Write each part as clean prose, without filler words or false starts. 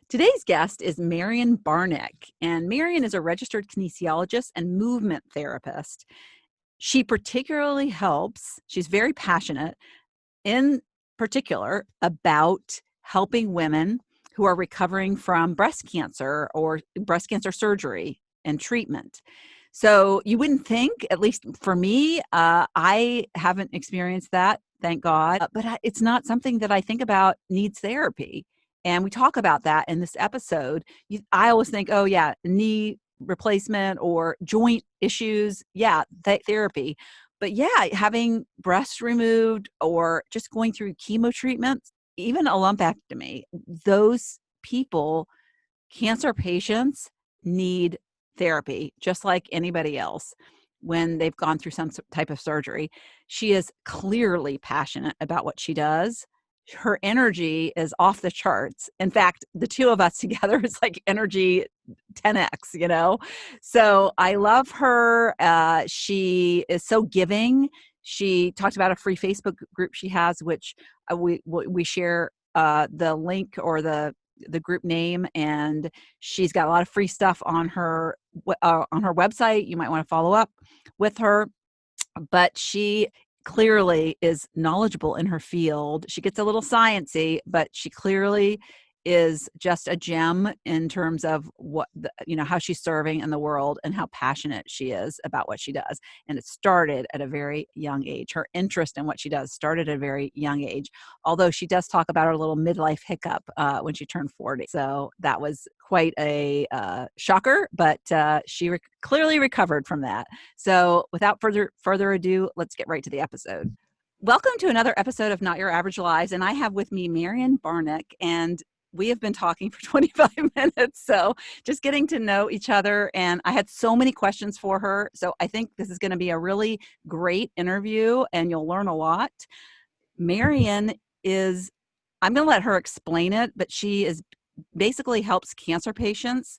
Today's guest is Marian Barnick, and Marian is a registered kinesiologist and movement therapist. She particularly helps, she's very passionate, in particular, about helping women who are recovering from breast cancer or breast cancer surgery and treatment. So you wouldn't think, at least for me, I haven't experienced that, thank God, but it's not something that I think about needs therapy. And we talk about that in this episode. I always think, oh yeah, knee replacement or joint issues, yeah, therapy. But yeah, having breasts removed or just going through chemo treatments, even a lumpectomy, those people, cancer patients, need therapy just like anybody else when they've gone through some type of surgery. She is clearly passionate about what she does. Her energy is off the charts. In fact, the two of us together is like energy 10x. So I love her. She is so giving. She talked about a free Facebook group she has, which we share the link or the group name, and she's got a lot of free stuff on her website. You might want to follow up with her, but she clearly is knowledgeable in her field. She gets a little sciencey, but she clearly is just a gem in terms of how she's serving in the world and how passionate she is about what she does. And it started at a very young age. Her interest in what she does started at a very young age, although she does talk about her little midlife hiccup when she turned 40. So that was quite a shocker, but she clearly recovered from that. So without further ado, let's get right to the episode. Welcome to another episode of Not Your Average Lives. And I have with me Marian Barnick, and we have been talking for 25 minutes, so just getting to know each other. And I had so many questions for her. So I think this is going to be a really great interview and you'll learn a lot. Marian I'm going to let her explain it, but she basically helps cancer patients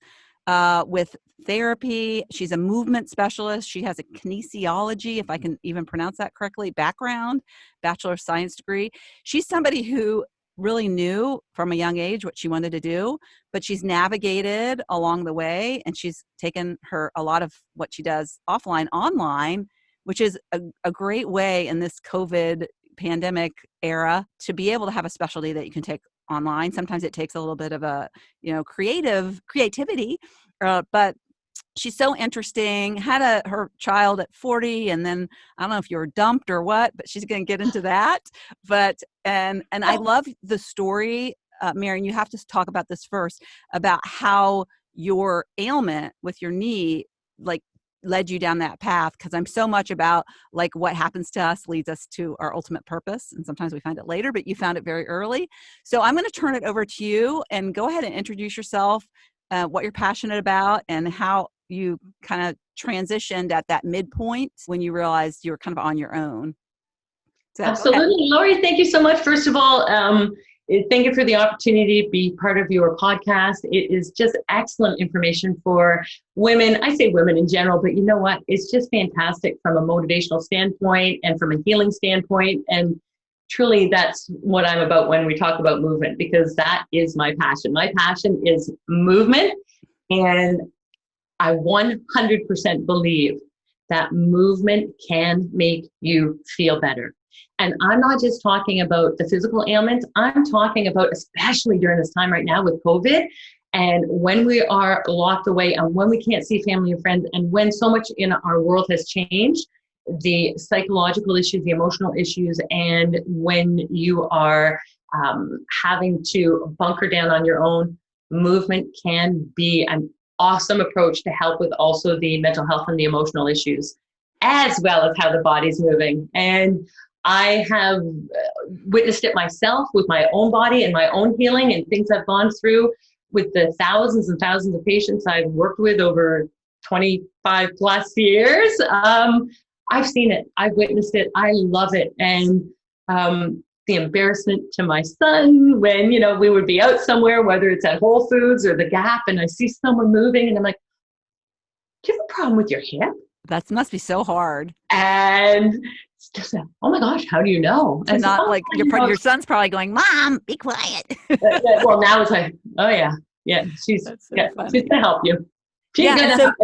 with therapy. She's a movement specialist. She has a kinesiology, if I can even pronounce that correctly, background, Bachelor of Science Degree. She's somebody who really knew from a young age what she wanted to do, but she's navigated along the way, and she's taken a lot of what she does offline, online, which is a great way in this COVID pandemic era to be able to have a specialty that you can take online. Sometimes it takes a little bit of a, creativity, but she's so interesting. Had her child at 40, and then I don't know if you were dumped or what, but she's going to get into that. But and I love the story, Marian. You have to talk about this first, about how your ailment with your knee led you down that path, because I'm so much about what happens to us leads us to our ultimate purpose, and sometimes we find it later, but you found it very early. So I'm going to turn it over to you, and go ahead and introduce yourself, what you're passionate about, and how you kind of transitioned at that midpoint when you realized you were kind of on your own. So, absolutely. Lori, thank you so much. First of all, thank you for the opportunity to be part of your podcast. It is just excellent information for women. I say women in general, but you know what? It's just fantastic from a motivational standpoint and from a healing standpoint. And truly, that's what I'm about when we talk about movement, because that is my passion. My passion is movement. And I 100% believe that movement can make you feel better. And I'm not just talking about the physical ailments. I'm talking about, especially during this time right now with COVID, and when we are locked away and when we can't see family and friends, and when so much in our world has changed, the psychological issues, the emotional issues, and when you are having to bunker down on your own, movement can be an awesome approach to help with also the mental health and the emotional issues, as well as how the body's moving. And I have witnessed it myself with my own body and my own healing and things I've gone through with the thousands and thousands of patients I've worked with over 25 plus years. I've seen it. I've witnessed it. I love it. And the embarrassment to my son when, we would be out somewhere, whether it's at Whole Foods or the Gap, and I see someone moving and I'm like, do you have a problem with your hip? That must be so hard. And it's just, oh my gosh, how do you know? And not your son's probably going, Mom, be quiet. Well, now it's like, oh yeah, Yeah, she's That's so she's funny. gonna help you. She's Yeah, and gonna so help,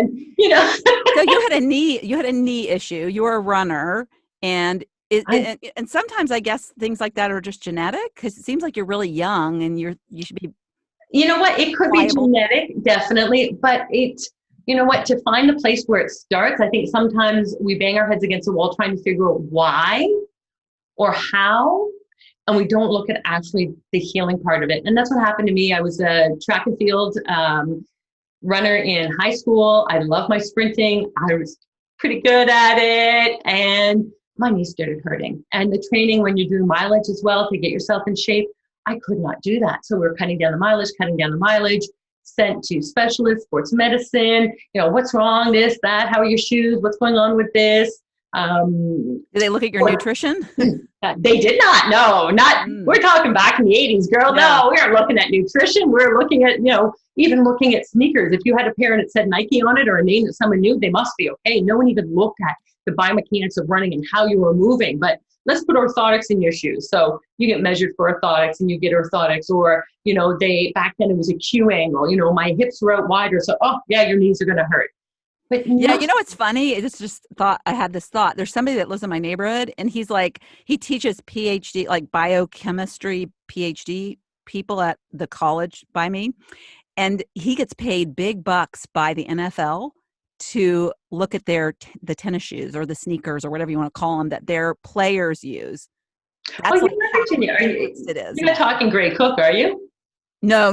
so you had a knee issue. You were a runner, and I, and sometimes I guess things like that are just genetic because it seems like you're really young and you should be you know what? It could be pliable. genetic, definitely, but you know what? To find a place where it starts, I think sometimes we bang our heads against the wall trying to figure out why or how, and we don't look at actually the healing part of it. And that's what happened to me. I was a track and field runner in high school. I love my sprinting. I was pretty good at it, and my knee started hurting. And the training when you do mileage as well to get yourself in shape, I could not do that. So we were cutting down the mileage, sent to specialists, sports medicine, what's wrong, this, that, how are your shoes, what's going on with this? Do they look at your nutrition? They did not. No, not. We're talking back in the 80s, girl. No, we are looking at nutrition. We're looking at, even looking at sneakers. If you had a pair and it said Nike on it or a name that someone knew, they must be okay. No one even looked at the biomechanics of running and how you were moving. But let's put orthotics in your shoes. So you get measured for orthotics and you get orthotics, or, back then it was a Q angle, my hips were out wider. So, oh yeah, your knees are going to hurt. But yeah, it's funny. It's just I had this thought. There's somebody that lives in my neighborhood and he teaches PhD, like biochemistry PhD people at the college by me. And he gets paid big bucks by the NFL to look at the tennis shoes or the sneakers or whatever you want to call them that their players use. That's you're not Virginia. It is. You're not talking Gray Cook, are you? No.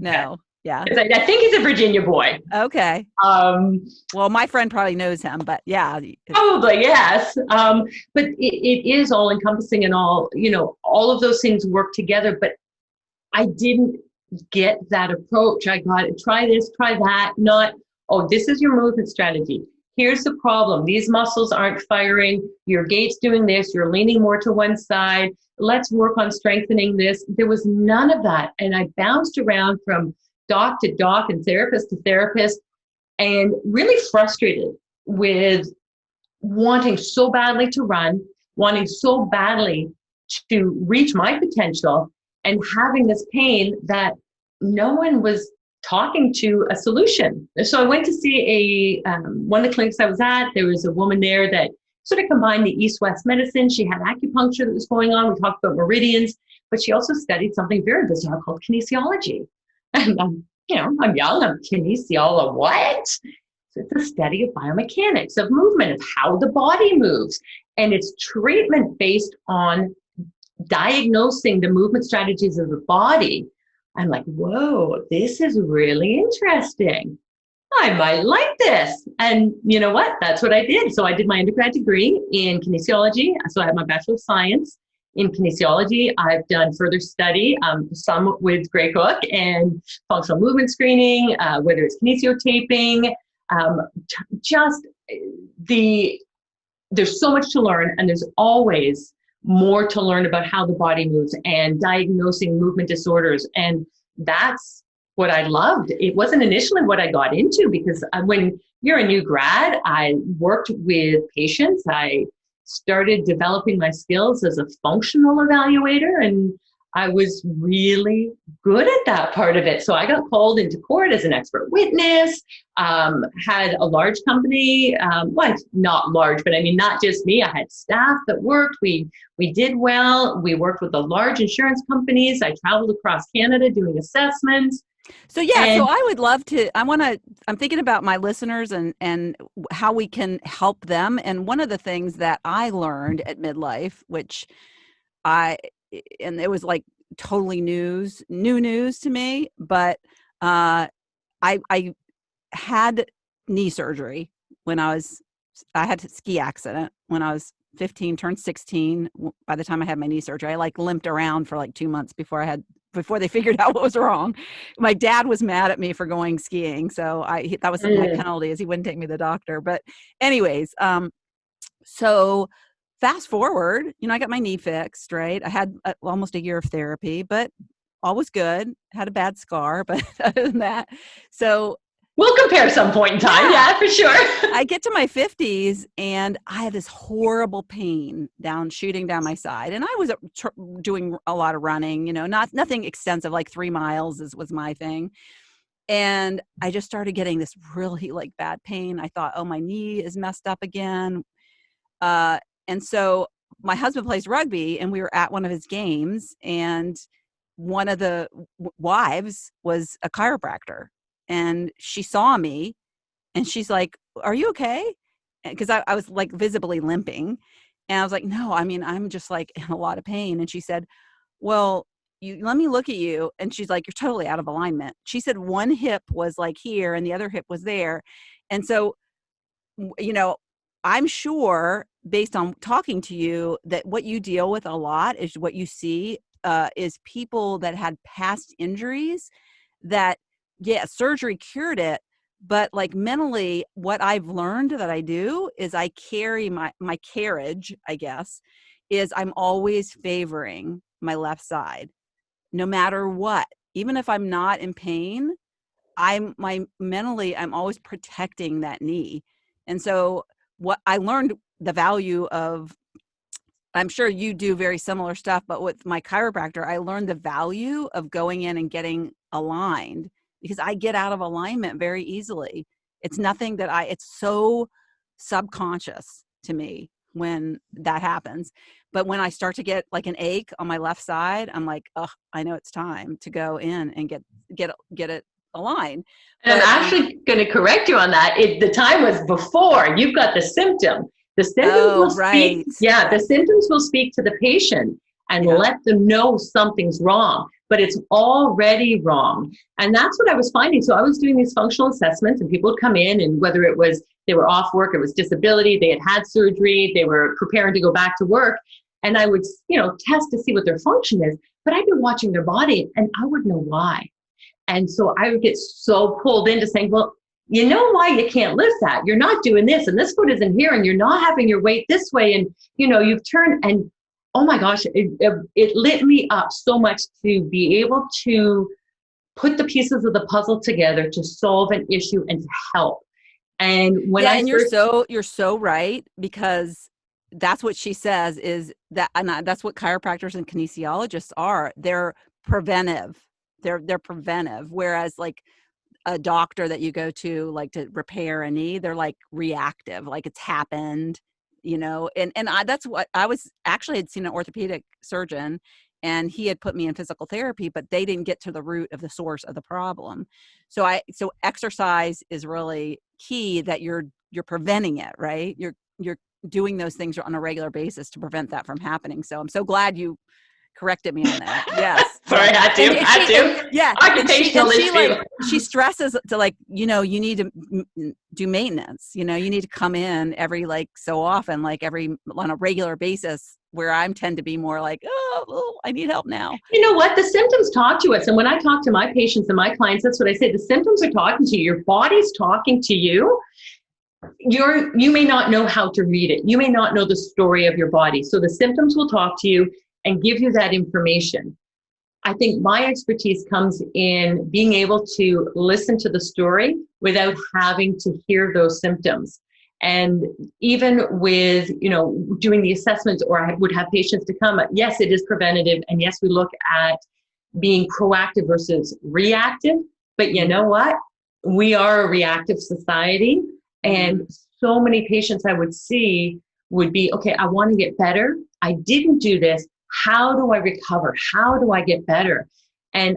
Okay. Yeah. I think he's a Virginia boy. Okay. Well, my friend probably knows him, but yeah. Probably, yes. But it is all encompassing and all of those things work together. But I didn't get that approach. I got it. Try this, try that. Not, oh, this is your movement strategy. Here's the problem. These muscles aren't firing. Your gait's doing this. You're leaning more to one side. Let's work on strengthening this. There was none of that. And I bounced around from doc to doc and therapist to therapist, and really frustrated with wanting so badly to run, wanting so badly to reach my potential, and having this pain that no one was talking to a solution. So I went to see one of the clinics I was at. There was a woman there that sort of combined the East-West medicine. She had acupuncture that was going on. We talked about meridians, but she also studied something very bizarre called kinesiology. And I'm young, I'm kinesiolo, what? So it's a study of biomechanics, of movement, of how the body moves. And it's treatment based on diagnosing the movement strategies of the body. I'm like, whoa, this is really interesting. I might like this. And you know what? That's what I did. So I did my undergrad degree in kinesiology. So I have my Bachelor of Science in kinesiology. I've done further study, some with Gray Cook and functional movement screening, whether it's kinesio-taping, there's so much to learn, and there's always more to learn about how the body moves and diagnosing movement disorders. And that's what I loved. It wasn't initially what I got into, because when you're a new grad, I worked with patients. I started developing my skills as a functional evaluator, and I was really good at that part of it. So I got called into court as an expert witness, had a large company, well, not large, but I mean, not just me. I had staff that worked. We did well. We worked with the large insurance companies. I traveled across Canada doing assessments. So so I would love to, I'm thinking about my listeners and how we can help them. And one of the things that I learned at midlife, and it was like totally new news to me, but I had knee surgery I had a ski accident when I was 15, turned 16. By the time I had my knee surgery, I limped around for 2 months before they figured out what was wrong. My dad was mad at me for going skiing. So that was my penalty, is he wouldn't take me to the doctor. But anyways, so fast forward, I got my knee fixed, right? I had almost a year of therapy, but all was good. Had a bad scar, but other than that, so we'll compare some point in time. Yeah, for sure. I get to my 50s and I had this horrible pain shooting down my side. And I was doing a lot of running, nothing extensive, like 3 miles was my thing. And I just started getting this really like bad pain. I thought, oh, my knee is messed up again. And so my husband plays rugby, and we were at one of his games, and one of the wives was a chiropractor, and she saw me, and she's like, "Are you okay?" Because I was like visibly limping, and I was like, "No, I mean, I'm just like in a lot of pain." And she said, "Well, let me look at you." And she's like, "You're totally out of alignment." She said one hip was like here, and the other hip was there, and so you know, I'm sure based on talking to you that what you deal with a lot is what you see is people that had past injuries that, yeah, surgery cured it. But like mentally, what I've learned that I do is I carry my carriage, I guess, is I'm always favoring my left side, no matter what. Even if I'm not in pain, I'm always protecting that knee. And so what I learned the value of, I'm sure you do very similar stuff, but with my chiropractor, I learned the value of going in and getting aligned, because I get out of alignment very easily. It's nothing that it's so subconscious to me when that happens. But when I start to get like an ache on my left side, I'm like, oh, I know it's time to go in and get it aligned. And I'm But actually going to correct you on that. The time was before. You've got the symptom. The symptoms will speak. right. Yeah, Right. the symptoms will speak to the patient and Yeah. let them know something's wrong, but it's already wrong. And that's what I was finding. So I was doing these functional assessments, and people would come in, and whether it was they were off work, it was disability, they had surgery, they were preparing to go back to work. And I would, test to see what their function is, but I'd be watching their body and I would know why. And so I would get so pulled into saying, well, you know why you can't lift that? You're not doing this, and this foot isn't here, and you're not having your weight this way. And, you've turned, and oh my gosh, it lit me up so much to be able to put the pieces of the puzzle together to solve an issue and to help. And when Yeah, I and first, you're so right, because that's what she says is that, and that's what chiropractors and kinesiologists are. They're preventive. They're preventive. Whereas like a doctor that you go to like to repair a knee, they're like reactive, like it's happened, and that's what I was actually had seen an orthopedic surgeon, and he had put me in physical therapy, but they didn't get to the root of the source of the problem. So exercise is really key, that you're preventing it, right? You're doing those things on a regular basis to prevent that from happening. So I'm so glad you corrected me on that. Yes. sorry, Yeah. I had And, to, and had she, and to. yeah. Occupational She like, issue. she stresses to like, you need to do maintenance, you need to come in every like so often, like on a regular basis, where I'm tend to be more like, oh, I need help now. You know what? The symptoms talk to us. And when I talk to my patients and my clients, that's what I say. The symptoms are talking to you. Your body's talking to you. You may not know how to read it. You may not know the story of your body. So the symptoms will talk to you and give you that information. I think my expertise comes in being able to listen to the story without having to hear those symptoms. And even with, doing the assessments, or I would have patients to come, yes, it is preventative. And yes, we look at being proactive versus reactive. But you know what? We are a reactive society. And so many patients I would see would be, okay, I want to get better. I didn't do this. How do I recover? How do I get better? And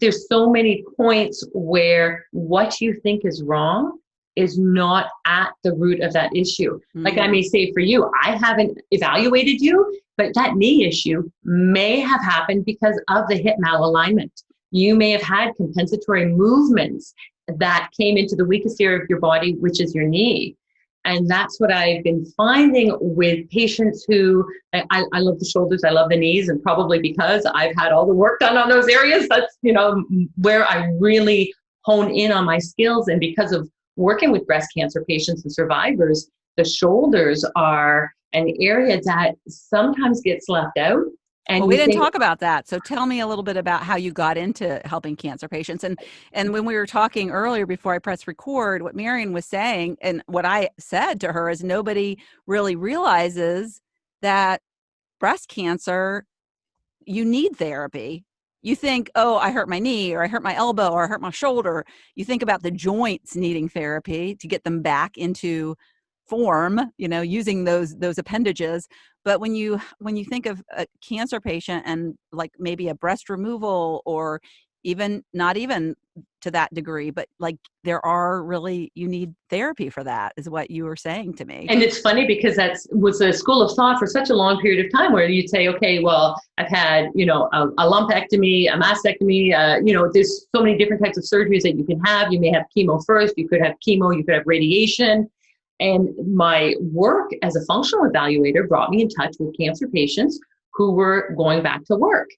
there's so many points where what you think is wrong is not at the root of that issue. Like I may say for you, I haven't evaluated you, but that knee issue may have happened because of the hip malalignment. You may have had compensatory movements that came into the weakest area of your body, which is your knee. And that's what I've been finding with patients who, I love the shoulders, I love the knees, and probably because I've had all the work done on those areas, that's, where I really hone in on my skills. And because of working with breast cancer patients and survivors, the shoulders are an area that sometimes gets left out. And well, we didn't talk about that. So tell me a little bit about how you got into helping cancer patients. And when we were talking earlier before I pressed record, what Marian was saying and what I said to her is nobody really realizes that breast cancer, you need therapy. you think, oh, I hurt my knee, or I hurt my elbow, or I hurt my shoulder. You think about the joints needing therapy to get them back into form, using those appendages. But when you think of a cancer patient and like maybe a breast removal, or even not even to that degree, but like you need therapy for that, is what you were saying to me. And it's funny because that was a school of thought for such a long period of time, where you'd say, okay, well, I've had, a lumpectomy, a mastectomy, there's so many different types of surgeries that you can have. You may have chemo first, you could have chemo, you could have radiation. And my work as a functional evaluator brought me in touch with cancer patients who were going back to work.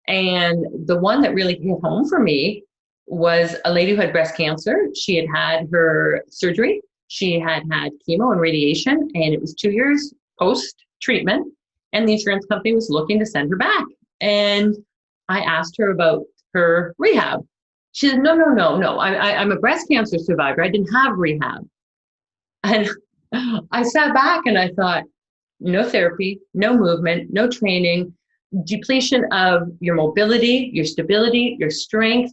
And the one that really hit home for me was a lady who had breast cancer. She had had her surgery. She had had chemo and radiation, and it was 2 years post-treatment, and the insurance company was looking to send her back. And I asked her about her rehab. She said, no. I'm a breast cancer survivor. I didn't have rehab. And I sat back and I thought, no therapy, no movement, no training, depletion of your mobility, your stability, your strength,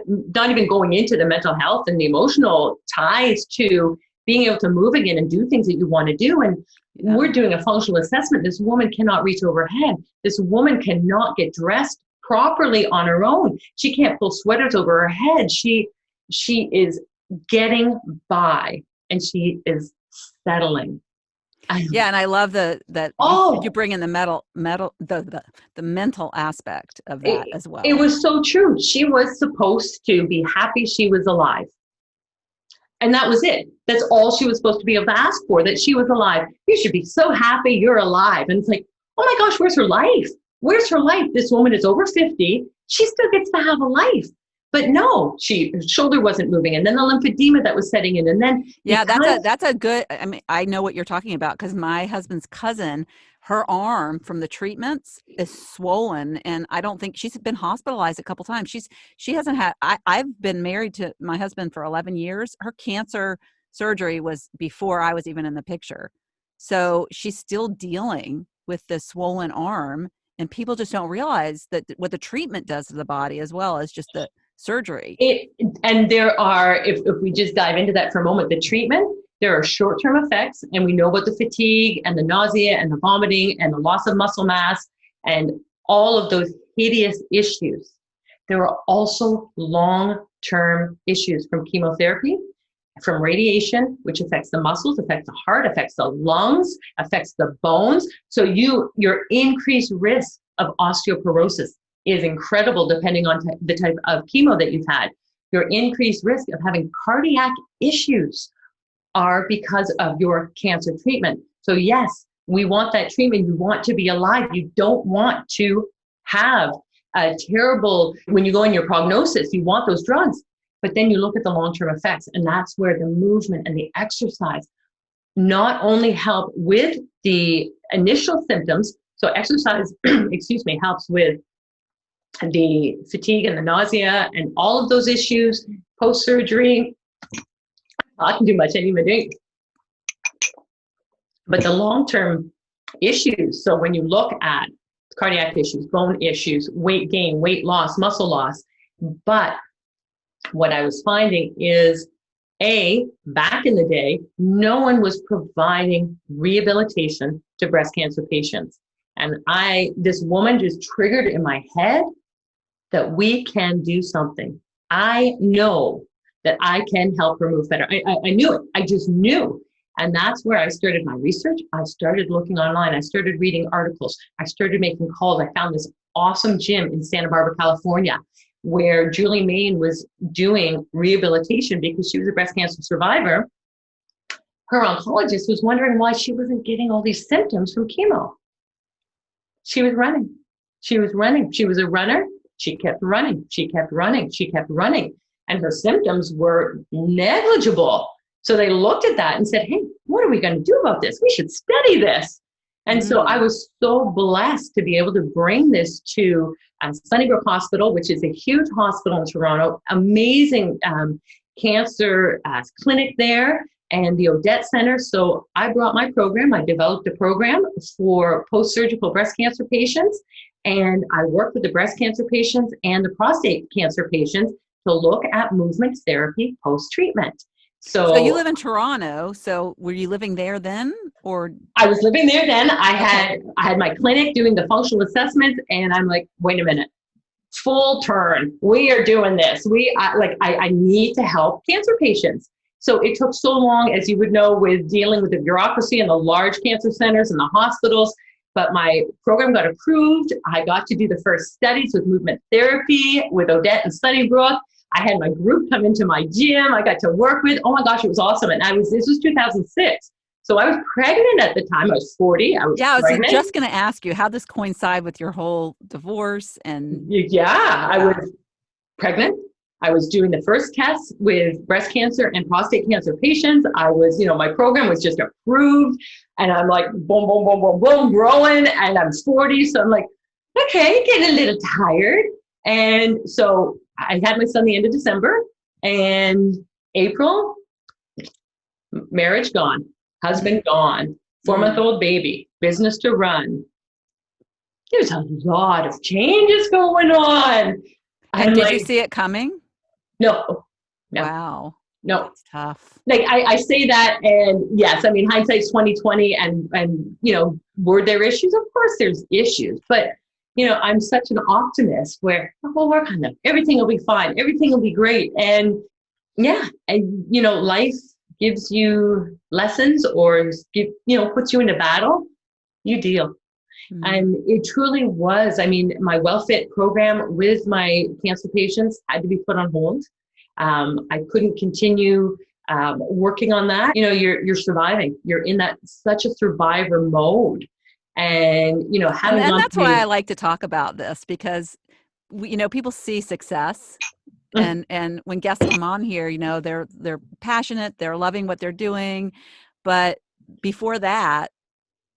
not even going into the mental health and the emotional ties to being able to move again and do things that you want to do. And we're doing a functional assessment. This woman cannot reach overhead. This woman cannot get dressed properly on her own. She can't pull sweaters over her head. She is getting by, and she is settling. Yeah, and I love that you bring in the mental aspect of that as well. It was so true. She was supposed to be happy she was alive. And that was it. That's all she was supposed to be able to ask for, that she was alive. You should be so happy you're alive. And it's like, oh my gosh, where's her life? Where's her life? This woman is over 50. She still gets to have a life. But no, her shoulder wasn't moving. And then the lymphedema that was setting in. And then that's a good, I mean, I know what you're talking about, because my husband's cousin, her arm from the treatments is swollen, and I don't think she's been hospitalized a couple times. She hasn't had, I've been married to my husband for 11 years. Her cancer surgery was before I was even in the picture. So she's still dealing with this swollen arm, and people just don't realize that what the treatment does to the body, as well as just the surgery. And there are, if we just dive into that for a moment, the treatment, there are short-term effects, and we know about the fatigue and the nausea and the vomiting and the loss of muscle mass and all of those hideous issues. There are also long-term issues from chemotherapy, from radiation, which affects the muscles, affects the heart, affects the lungs, affects the bones. So your increased risk of osteoporosis is incredible depending on the type of chemo that you've had. Your increased risk of having cardiac issues are because of your cancer treatment. So yes, we want that treatment. You want to be alive. You don't want to have a terrible, when you go in your prognosis, you want those drugs, but then you look at the long-term effects, and that's where the movement and the exercise not only help with the initial symptoms. So exercise, helps with the fatigue and the nausea and all of those issues post-surgery. I can do much, I didn't even drink. But the long-term issues, so when you look at cardiac issues, bone issues, weight gain, weight loss, muscle loss, but what I was finding is, back in the day, no one was providing rehabilitation to breast cancer patients. And this woman just triggered in my head that we can do something. I know that I can help her move better. I knew it. I just knew. And that's where I started my research. I started looking online. I started reading articles. I started making calls. I found this awesome gym in Santa Barbara, California, where Julie Main was doing rehabilitation because she was a breast cancer survivor. Her oncologist was wondering why she wasn't getting all these symptoms from chemo. She was running. She was running. She was a runner. She kept running. She kept running. She kept running. And her symptoms were negligible. So they looked at that and said, hey, what are we going to do about this? We should study this. And so I was so blessed to be able to bring this to Sunnybrook Hospital, which is a huge hospital in Toronto, amazing cancer clinic there, and the Odette Center. So I brought my program. I developed a program for post-surgical breast cancer patients. And I worked with the breast cancer patients and the prostate cancer patients to look at movement therapy post-treatment. So you So live in Toronto. So were you living there then, or? I was living there then. Okay. I had my clinic doing the functional assessments, and I'm like, wait a minute, full turn. We are doing this. I need to help cancer patients. So it took so long, as you would know, with dealing with the bureaucracy and the large cancer centers and the hospitals. But my program got approved. I got to do the first studies with movement therapy with Odette and Sunnybrook. I had my group come into my gym. I got to work with. Oh my gosh, it was awesome. And this was 2006. So I was pregnant at the time. I was 40. I was pregnant. Just going to ask you, how this coincide with your whole divorce and? Yeah, I was pregnant. I was doing the first tests with breast cancer and prostate cancer patients. I was, my program was just approved, and I'm like, boom, boom, boom, boom, boom, growing, and I'm 40. So I'm like, okay, getting a little tired. And so I had my son the end of December, and April, marriage gone, husband gone, 4-month-old baby, business to run. There's a lot of changes going on. And did you see it coming? No. Wow. No. That's tough. Like I say that, and yes, I mean, hindsight's 2020, and were there issues? Of course there's issues, but I'm such an optimist where we'll work on them. Everything will be fine. Everything will be great. And life gives you lessons or puts you into battle, you deal. Mm-hmm. And it truly was, my WellFit program with my cancer patients had to be put on hold. I couldn't continue working on that. You're surviving. You're in that such a survivor mode. And, and that's why I like to talk about this, because people see success, and when guests come on here, they're passionate, they're loving what they're doing, but before that,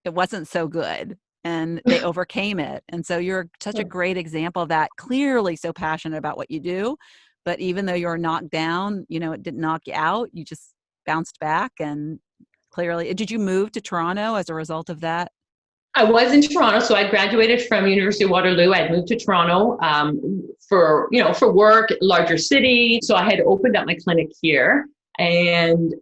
it wasn't so good. And they overcame it. And so you're such a great example of that. Clearly so passionate about what you do, but even though you're knocked down, it didn't knock you out. You just bounced back. And clearly, did you move to Toronto as a result of that? I was in Toronto. So I graduated from University of Waterloo. I moved to Toronto for work, larger city. So I had opened up my clinic here. And,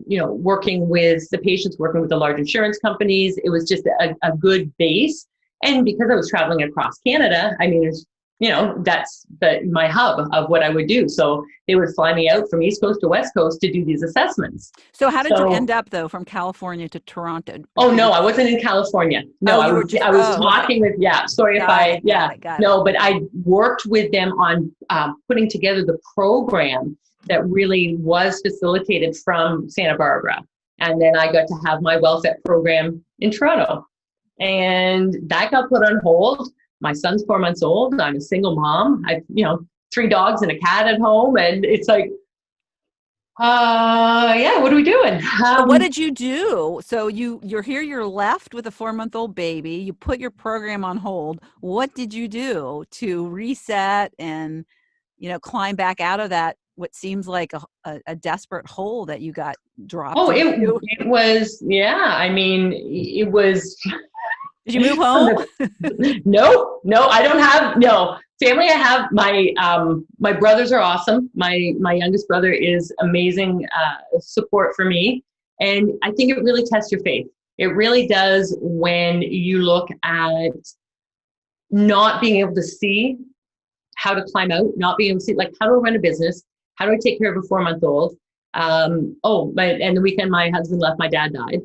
working with the patients, working with the large insurance companies, it was just a good base. And because I was traveling across Canada, that's my hub of what I would do. So they would fly me out from East Coast to West Coast to do these assessments. So how did you end up, though, from California to Toronto? Oh, no, I wasn't in California. No, I was talking with, but I worked with them on putting together the program that really was facilitated from Santa Barbara. And then I got to have my WellFit program in Toronto. And that got put on hold. My son's 4 months old. I'm a single mom. I've, 3 dogs and a cat at home. And it's like, what are we doing? So what did you do? So you're here, you're left with a 4-month-old baby. You put your program on hold. What did you do to reset and, climb back out of that, what seems like a desperate hole that you got dropped into? It was, it was. Did you move home? No, I don't have, family. I have my brothers are awesome. My youngest brother is amazing support for me. And I think it really tests your faith. It really does when you look at not being able to see how to climb out, not being able to see, like, how do I run a business? How do I take care of a 4-month-old? And the weekend my husband left, my dad died.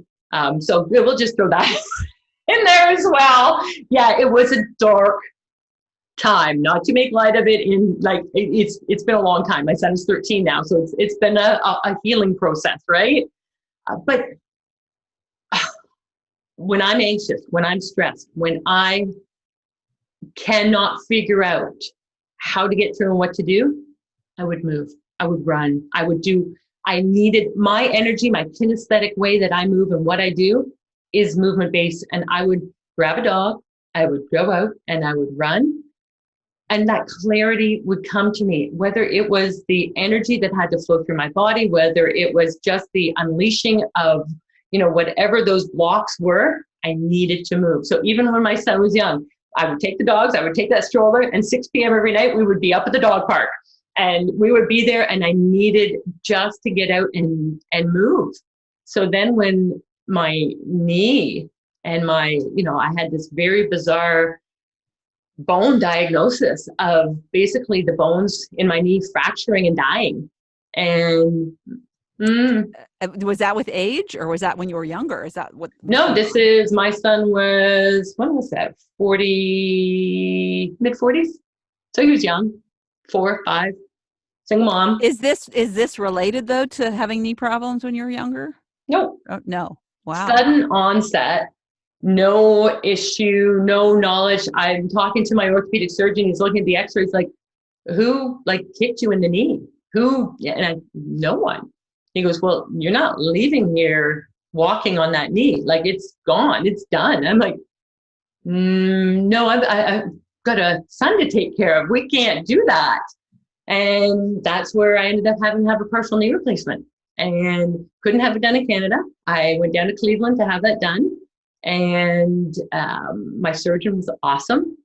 So we'll just throw that in there as well. Yeah, it was a dark time, not to make light of it. It's been a long time. My son is 13 now, so it's been a healing process, right? But when I'm anxious, when I'm stressed, when I cannot figure out how to get through and what to do, I would move. I would run. I needed my energy, my kinesthetic way that I move and what I do is movement based. And I would grab a dog, I would go out and I would run. And that clarity would come to me, whether it was the energy that had to flow through my body, whether it was just the unleashing of, whatever those blocks were, I needed to move. So even when my son was young, I would take the dogs, I would take that stroller, and 6 p.m. every night, we would be up at the dog park. And we would be there, and I needed just to get out and move. So then when my knee and I had this very bizarre bone diagnosis of basically the bones in my knee fracturing and dying. And was that with age, or was that when you were younger? Is that what? No, my son was, when was that? 40, mid-40s. So he was young, 4, 5, single mom. Is this related though to having knee problems when you were younger? No. Oh, no. Wow. Sudden onset, no issue, no knowledge. I'm talking to my orthopedic surgeon. He's looking at the x-rays like, who kicked you in the knee? Who? And no one. He goes, well, you're not leaving here walking on that knee. It's gone. It's done. I'm like, no, I've got a son to take care of. We can't do that. And that's where I ended up having to have a partial knee replacement and couldn't have it done in Canada. I went down to Cleveland to have that done. And my surgeon was awesome.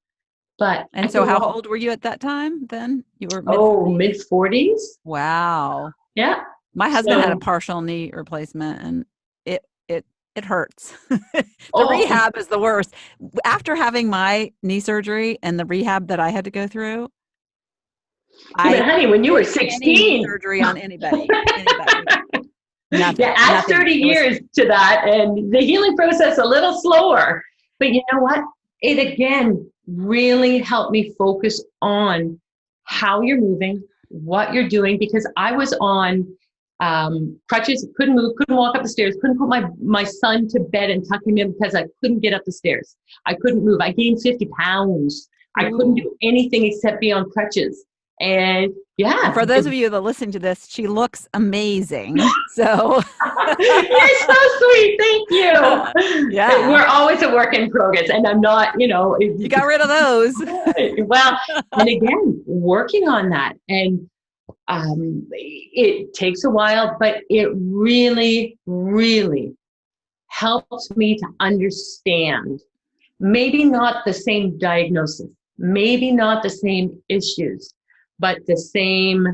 And so how old were you at that time then? You were mid-40s. Wow. Yeah. My husband had a partial knee replacement, and it hurts. The rehab is the worst. After having my knee surgery and the rehab that I had to go through, honey, when you were 16, surgery on anybody. Nothing, add 30 years to that, and the healing process a little slower. But you know what? It again really helped me focus on how you're moving, what you're doing, because I was on crutches, couldn't move, couldn't walk up the stairs, couldn't put my son to bed and tuck him in because I couldn't get up the stairs. I couldn't move. I gained 50 pounds. Ooh. I couldn't do anything except be on crutches. And yeah. And for those of you that listen to this, she looks amazing. So you're so sweet. Thank you. Yeah. We're always a work in progress, and I'm not, you got rid of those. Well, and again, working on that, and it takes a while, but it really, really helps me to understand maybe not the same diagnosis, maybe not the same issues, but the same,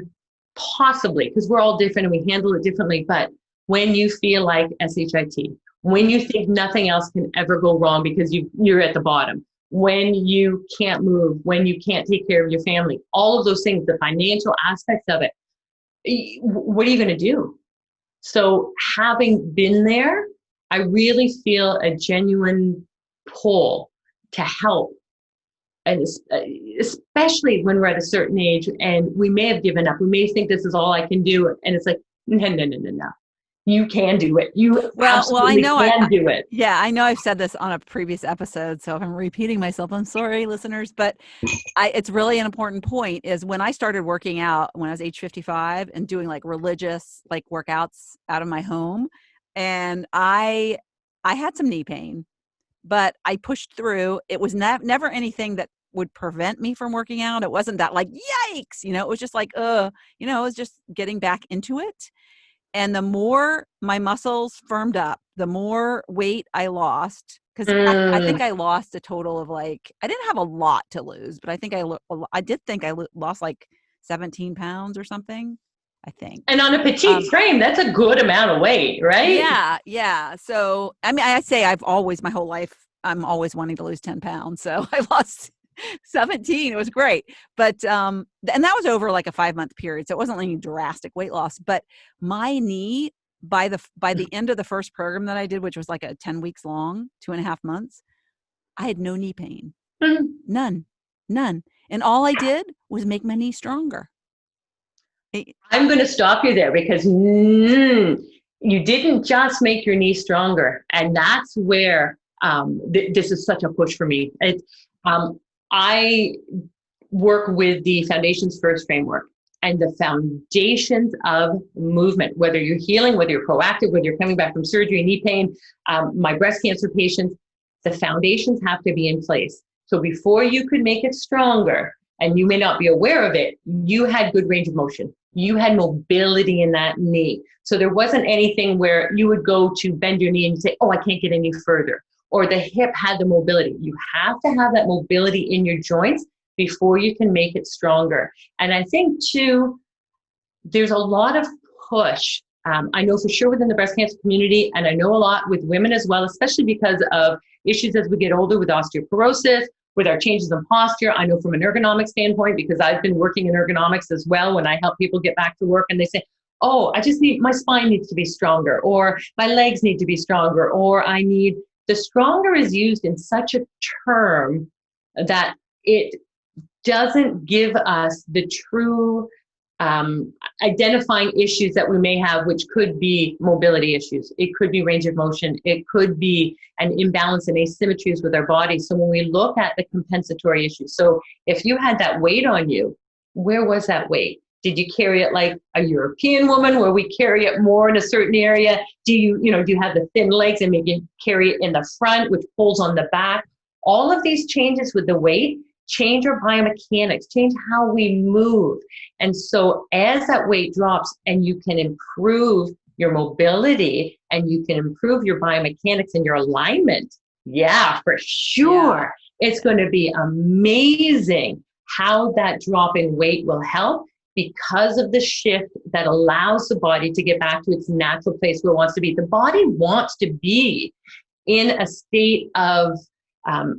possibly, because we're all different and we handle it differently. But when you feel like SHIT, when you think nothing else can ever go wrong because you're at the bottom, when you can't move, when you can't take care of your family, all of those things, the financial aspects of it, what are you going to do? So having been there, I really feel a genuine pull to help. And especially when we're at a certain age and we may have given up, we may think this is all I can do. And it's like, no. You can do it. You absolutely can do it. Yeah, I know I've said this on a previous episode, so if I'm repeating myself, I'm sorry, listeners, but it's really an important point is when I started working out when I was age 55 and doing religious workouts out of my home, and I had some knee pain, but I pushed through. It was never anything that would prevent me from working out. It wasn't that yikes, it was just it was just getting back into it. And the more my muscles firmed up, the more weight I lost. Because I think I lost a total of I didn't have a lot to lose, but I think I did think I lost 17 pounds or something, I think. And on a petite frame, that's a good amount of weight, right? Yeah. So, I mean, I say my whole life, I'm always wanting to lose 10 pounds. So I lost 17. It was great. But, and that was over a 5-month period. So it wasn't any drastic weight loss, but my knee by the end of the first program that I did, which was a 10 weeks long, 2.5 months, I had no knee pain, none. And all I did was make my knee stronger. I'm going to stop you there because you didn't just make your knee stronger. And that's where this is such a push for me. I work with the Foundations First framework and the foundations of movement, whether you're healing, whether you're proactive, whether you're coming back from surgery, knee pain, my breast cancer patients, the foundations have to be in place. So before you could make it stronger, and you may not be aware of it, you had good range of motion. You had mobility in that knee. So there wasn't anything where you would go to bend your knee and say, oh, I can't get any further. or the hip had the mobility. You have to have that mobility in your joints before you can make it stronger. And I think too, there's a lot of push. I know for sure within the breast cancer community, and I know a lot with women as well, especially because of issues as we get older with osteoporosis, with our changes in posture. I know from an ergonomic standpoint, because I've been working in ergonomics as well when I help people get back to work and they say, oh, my spine needs to be stronger, or my legs need to be stronger, or the stronger is used in such a term that it doesn't give us the true identifying issues that we may have, which could be mobility issues. It could be range of motion. It could be an imbalance and asymmetries with our body. So when we look at the compensatory issues, so if you had that weight on you, where was that weight? Did you carry it like a European woman where we carry it more in a certain area? Do you have the thin legs and maybe carry it in the front, which pulls on the back? All of these changes with the weight change our biomechanics, change how we move. And so as that weight drops and you can improve your mobility and you can improve your biomechanics and your alignment, yeah, for sure. Yeah. It's going to be amazing how that drop in weight will help, because of the shift that allows the body to get back to its natural place where it wants to be. The body wants to be in a state of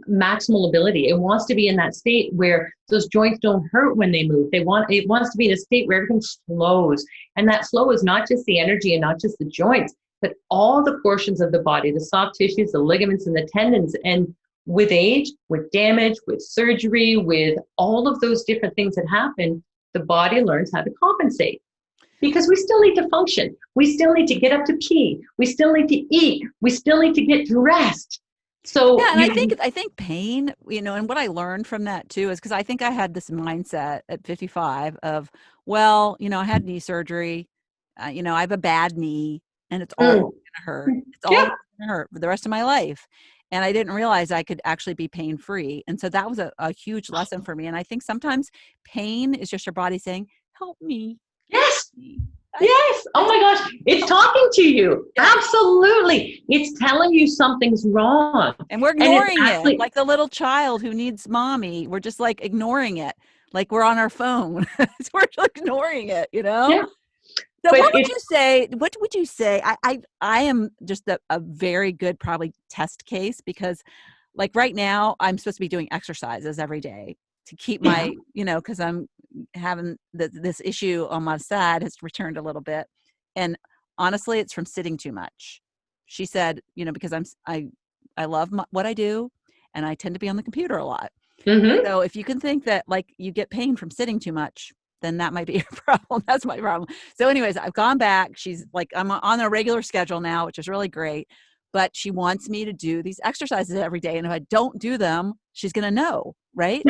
maximal ability. It wants to be in that state where those joints don't hurt when they move. It wants to be in a state where everything flows. And that flow is not just the energy and not just the joints, but all the portions of the body, the soft tissues, the ligaments, and the tendons. And with age, with damage, with surgery, with all of those different things that happen, the body learns how to compensate. Because we still need to function. We still need to get up to pee. We still need to eat. We still need to get dressed. So yeah, and I think pain, and what I learned from that too is because I think I had this mindset at 55 of, well, I had knee surgery, I have a bad knee, and it's all going to hurt. It's all going to hurt for the rest of my life. And I didn't realize I could actually be pain-free. And so that was a huge lesson for me. And I think sometimes pain is just your body saying, help me. Yes. Yes. Oh my gosh. It's talking to you. Absolutely. It's telling you something's wrong. And we're ignoring it. Like the little child who needs mommy. We're just like ignoring it. Like we're on our phone. We're ignoring it, Yeah. So what would you say? What would you say? I am just a very good probably test case, because like right now I'm supposed to be doing exercises every day to keep my, because I'm having this issue on my side has returned a little bit. And honestly, it's from sitting too much. She said, because I love what I do and I tend to be on the computer a lot. Mm-hmm. So if you can think that like you get pain from sitting too much, then that might be your problem. That's my problem. So anyways, I've gone back. She's like, I'm on a regular schedule now, which is really great. But she wants me to do these exercises every day. And if I don't do them, she's going to know, right?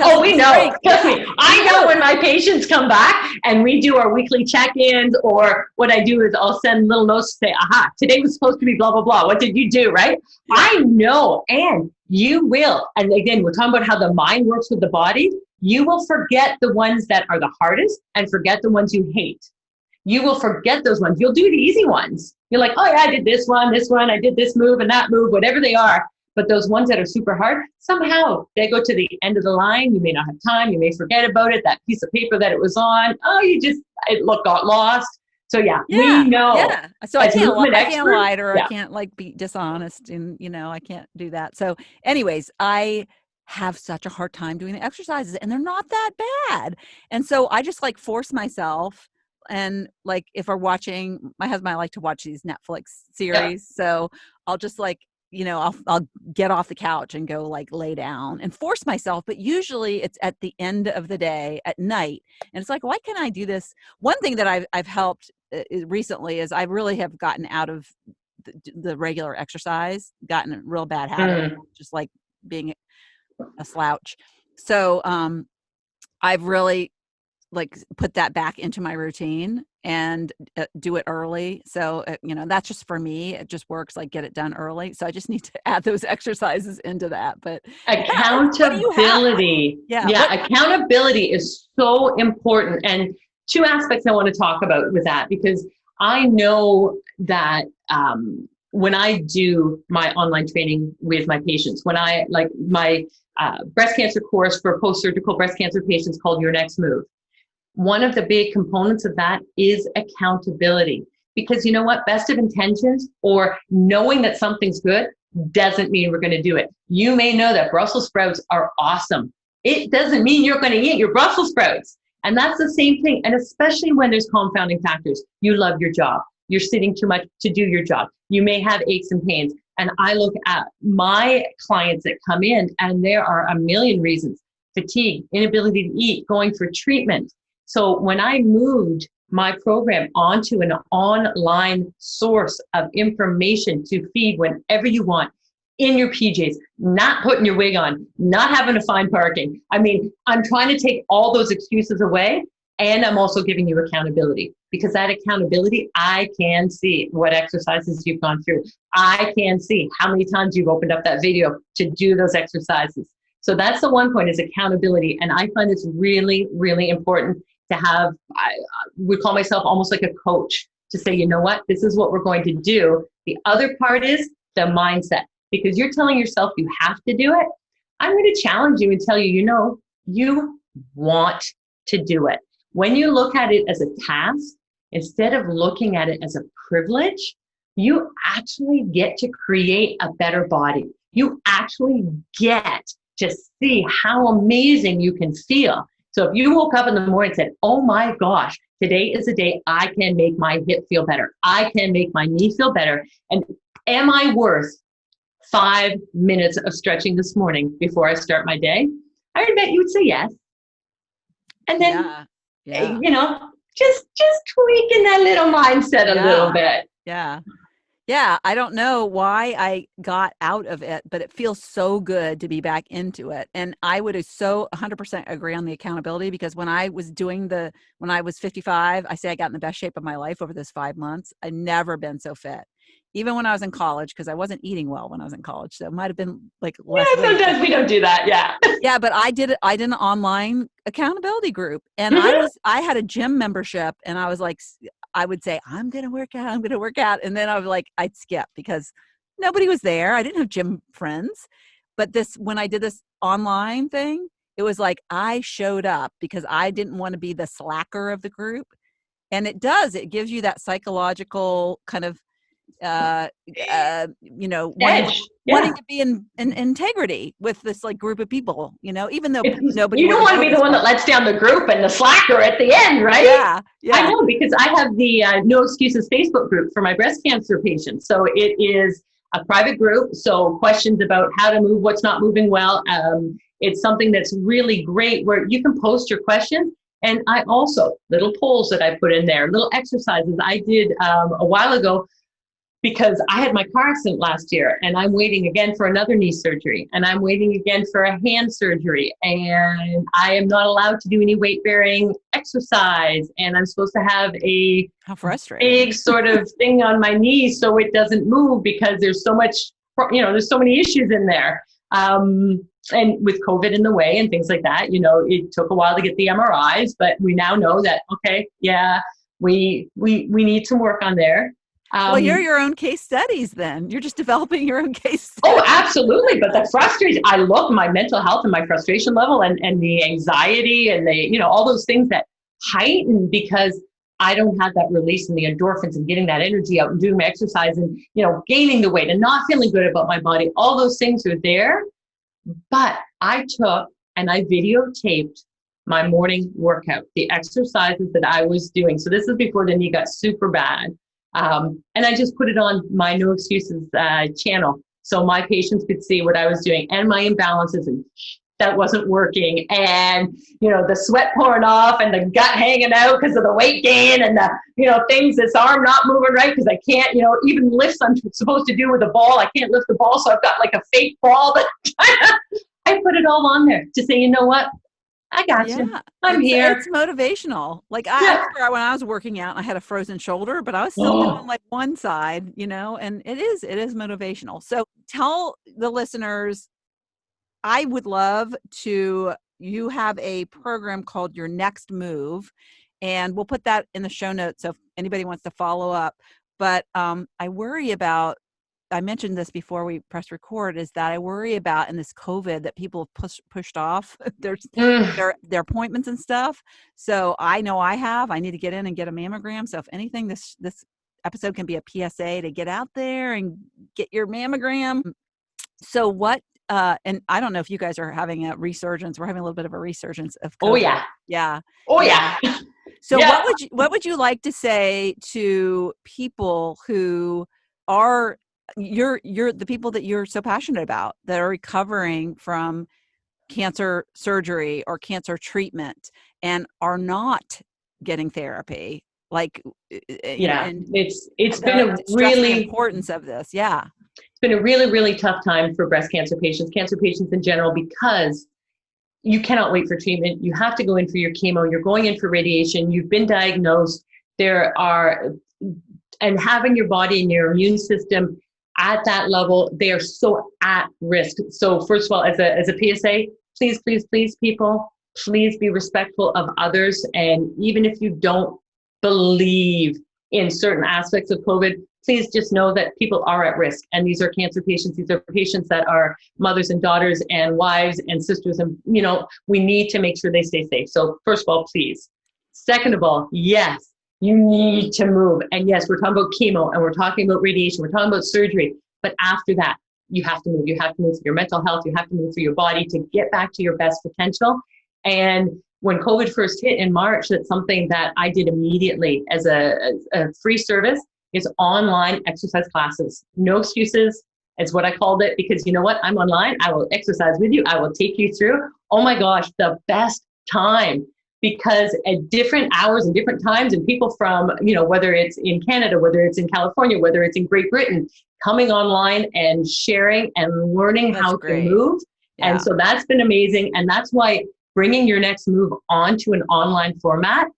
Oh, we know. Trust me. I know when my patients come back and we do our weekly check-ins, or what I do is I'll send little notes to say, aha, today was supposed to be blah, blah, blah. What did you do, right? Yeah. I know. And you will. And again, we're talking about how the mind works with the body. You will forget the ones that are the hardest and forget the ones you hate. You will forget those ones. You'll do the easy ones. You're like, oh yeah, I did this one, I did this move and that move, whatever they are. But those ones that are super hard, somehow they go to the end of the line. You may not have time. You may forget about it. That piece of paper that it was on. Oh, it got lost. So yeah, we know. Yeah. So I can't lie to her. Yeah. I can't like be dishonest, and I can't do that. So anyways, I have such a hard time doing the exercises, and they're not that bad. And so I just like force myself. And like if we're watching, my husband and I like to watch these Netflix series. Yeah. So I'll just like, I'll get off the couch and go like lay down and force myself. But usually it's at the end of the day at night. And it's like, why can't I do this? One thing that I've helped recently is I really have gotten out of the regular exercise, gotten a real bad habit, just like being a slouch. So I've really like put that back into my routine and do it early. So, that's just for me. It just works, like get it done early. So I just need to add those exercises into that. But accountability. Accountability is so important. And two aspects I want to talk about with that, because I know that when I do my online training with my patients, when I like my breast cancer course for post-surgical breast cancer patients called Your Next Move, one of the big components of that is accountability. Because you know what? Best of intentions or knowing that something's good doesn't mean we're going to do it. You may know that Brussels sprouts are awesome. It doesn't mean you're going to eat your Brussels sprouts. And that's the same thing. And especially when there's confounding factors, you love your job. You're sitting too much to do your job. You may have aches and pains. And I look at my clients that come in, and there are a million reasons: fatigue, inability to eat, going for treatment. So when I moved my program onto an online source of information to feed whenever you want, in your PJs, not putting your wig on, not having to find parking. I mean, I'm trying to take all those excuses away, and I'm also giving you accountability, because that accountability, I can see what exercises you've gone through. I can see how many times you've opened up that video to do those exercises. So that's the one point, is accountability. And I find it's really, really important to have, I would call myself almost like a coach, to say, you know what, this is what we're going to do. The other part is the mindset, because you're telling yourself you have to do it. I'm going to challenge you and tell you, you know, you want to do it. When you look at it as a task, instead of looking at it as a privilege, you actually get to create a better body. You actually get to see how amazing you can feel. So if you woke up in the morning and said, oh my gosh, today is a day I can make my hip feel better. I can make my knee feel better. And am I worth 5 minutes of stretching this morning before I start my day? I would bet you would say yes. And then, you know, just tweaking that little mindset a little bit. Yeah. Yeah, I don't know why I got out of it, but it feels so good to be back into it. And I would so 100% agree on the accountability, because when I was when I was 55, I say I got in the best shape of my life over this 5 months. I'd never been so fit. Even when I was in college, because I wasn't eating well when I was in college. So it might have been like less weight. Sometimes we don't do that. Yeah. Yeah, but I did an online accountability group, and I had a gym membership, and I was like, I would say, I'm going to work out. And then I'd skip because nobody was there. I didn't have gym friends. But when I did this online thing, it was like I showed up because I didn't want to be the slacker of the group. And it gives you that psychological kind of, you know, wanting to be in integrity with this like group of people, you know, even though nobody. You don't want to be the one that lets down the group and the slacker at the end, right? Yeah. I know, because I have the No Excuses Facebook group for my breast cancer patients. So it is a private group. So questions about how to move, what's not moving well. It's something that's really great where you can post your questions. And I also, little polls that I put in there, little exercises I did a while ago, because I had my car accident last year, and I'm waiting again for another knee surgery, and I'm waiting again for a hand surgery, and I am not allowed to do any weight-bearing exercise, and I'm supposed to have a big sort of thing on my knee so it doesn't move, because there's so much, you know, there's so many issues in there. And with COVID in the way and things like that, you know, it took a while to get the MRIs, but we now know that, okay, yeah, we need some work on there. Well, you're your own case studies then. You're just developing your own case studies. Oh, absolutely. But the frustration, I look my mental health and my frustration level and the anxiety and the, you know, all those things that heighten because I don't have that release in the endorphins and getting that energy out and doing my exercise and, you know, gaining the weight and not feeling good about my body. All those things are there. But I took and I videotaped my morning workout, the exercises that I was doing. So this is before the knee got super bad. And I just put it on my No Excuses channel so my patients could see what I was doing and my imbalances and that wasn't working and, you know, the sweat pouring off and the gut hanging out because of the weight gain and the, you know, things, this arm not moving right because I can't, you know, even lifts I'm supposed to do with a ball. I can't lift the ball. So I've got like a fake ball, but I put it all on there to say, you know what? I got you. I'm here. It's motivational. Like I remember when I was working out, I had a frozen shoulder, but I was still doing like one side, you know, and it is motivational. So tell the listeners, I would love you have a program called Your Next Move, and we'll put that in the show notes. So if anybody wants to follow up, but I worry about I mentioned this before we press record, is that I worry about in this COVID that people have pushed off their appointments and stuff. So I know I need to get in and get a mammogram. So if anything, this episode can be a PSA to get out there and get your mammogram. So what, and I don't know if you guys are having a resurgence. We're having a little bit of a resurgence of COVID. Oh yeah. Yeah. Oh yeah. So what would you like to say to people who are you're the people that you're so passionate about that are recovering from cancer surgery or cancer treatment and are not getting therapy? Like, and it's been a really the importance of this. Yeah. It's been a really, really tough time for breast cancer patients in general, because you cannot wait for treatment. You have to go in for your chemo. You're going in for radiation. You've been diagnosed. And having your body and your immune system at that level, they are so at risk. So first of all, as a PSA, please, people, please be respectful of others. And even if you don't believe in certain aspects of COVID, please just know that people are at risk. And these are cancer patients. These are patients that are mothers and daughters and wives and sisters. And, we need to make sure they stay safe. So first of all, please. Second of all, yes, you need to move. And yes, we're talking about chemo and we're talking about radiation. We're talking about surgery. But after that, you have to move. You have to move for your mental health. You have to move for your body to get back to your best potential. And when COVID first hit in March, that's something that I did immediately as a free service, is online exercise classes. No excuses. It's what I called it, because you know what? I'm online. I will exercise with you. I will take you through. Oh my gosh, the best time, because at different hours and different times, and people from, whether it's in Canada, whether it's in California, whether it's in Great Britain, coming online and sharing and learning how to move. Yeah. And so that's been amazing. And that's why bringing your next move onto an online format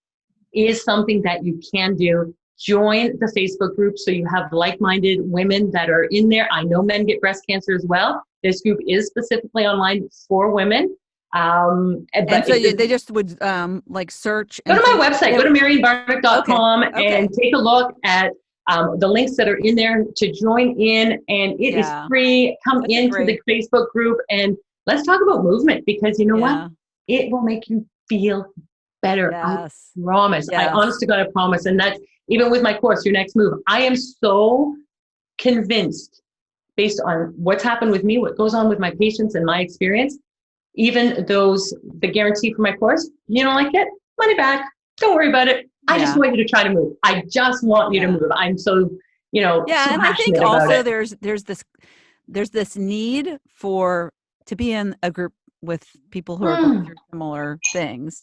is something that you can do. Join the Facebook group so you have like-minded women that are in there. I know men get breast cancer as well. This group is specifically online for women. And so they just would search. Go to my website, go to marianbarnick.com and take a look at the links that are in there to join in. And it is free. Come into the Facebook group and let's talk about movement, because you know what? It will make you feel better. Yes. I promise. Yes. I honest to God, I promise. And that's even with my course, Your Next Move. I am so convinced, based on what's happened with me, what goes on with my patients and my experience, even the guarantee for my course, you don't like it, money back. Don't worry about it. I just want you to try to move. I just want you to move. I'm so, so and I think also there's this need to be in a group with people who are going through similar things.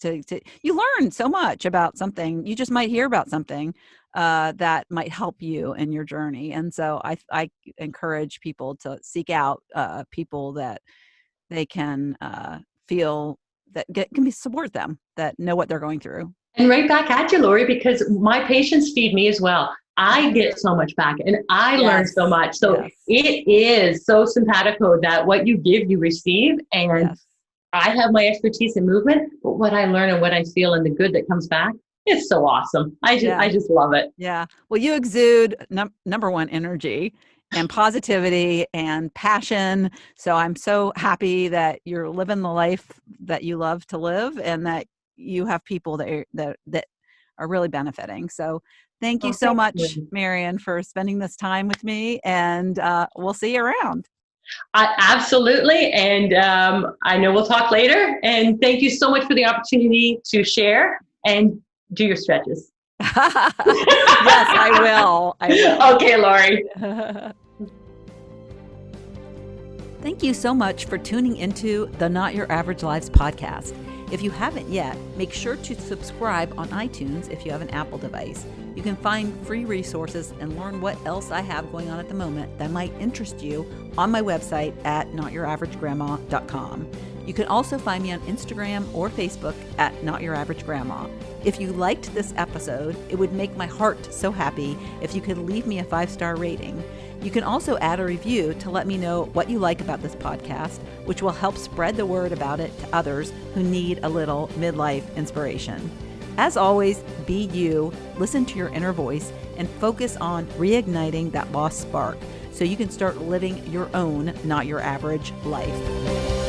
You learn so much about something. You just might hear about something that might help you in your journey. And so I encourage people to seek out people that they can feel that can support them, that know what they're going through. And right back at you, Lori, because my patients feed me as well. I get so much back and I learn so much. So it is so simpatico that what you give, you receive. And I have my expertise in movement, but what I learn and what I feel and the good that comes back, it's so awesome. I just love it. Yeah. Well, you exude number one, energy and positivity and passion. So I'm so happy that you're living the life that you love to live and that you have people that are really benefiting. So thank you so much, Marian, for spending this time with me, and we'll see you around. Absolutely. And I know we'll talk later. And thank you so much for the opportunity to share and do your stretches. Yes, I will. Okay, Lori. Thank you so much for tuning into the Not Your Average Lives podcast. If you haven't yet, make sure to subscribe on iTunes if you have an Apple device. You can find free resources and learn what else I have going on at the moment that might interest you on my website at notyouraveragegrandma.com. You can also find me on Instagram or Facebook at Not Your Average Grandma. If you liked this episode, it would make my heart so happy if you could leave me a 5-star rating. You can also add a review to let me know what you like about this podcast, which will help spread the word about it to others who need a little midlife inspiration. As always, be you, listen to your inner voice, and focus on reigniting that lost spark so you can start living your own, not your average life.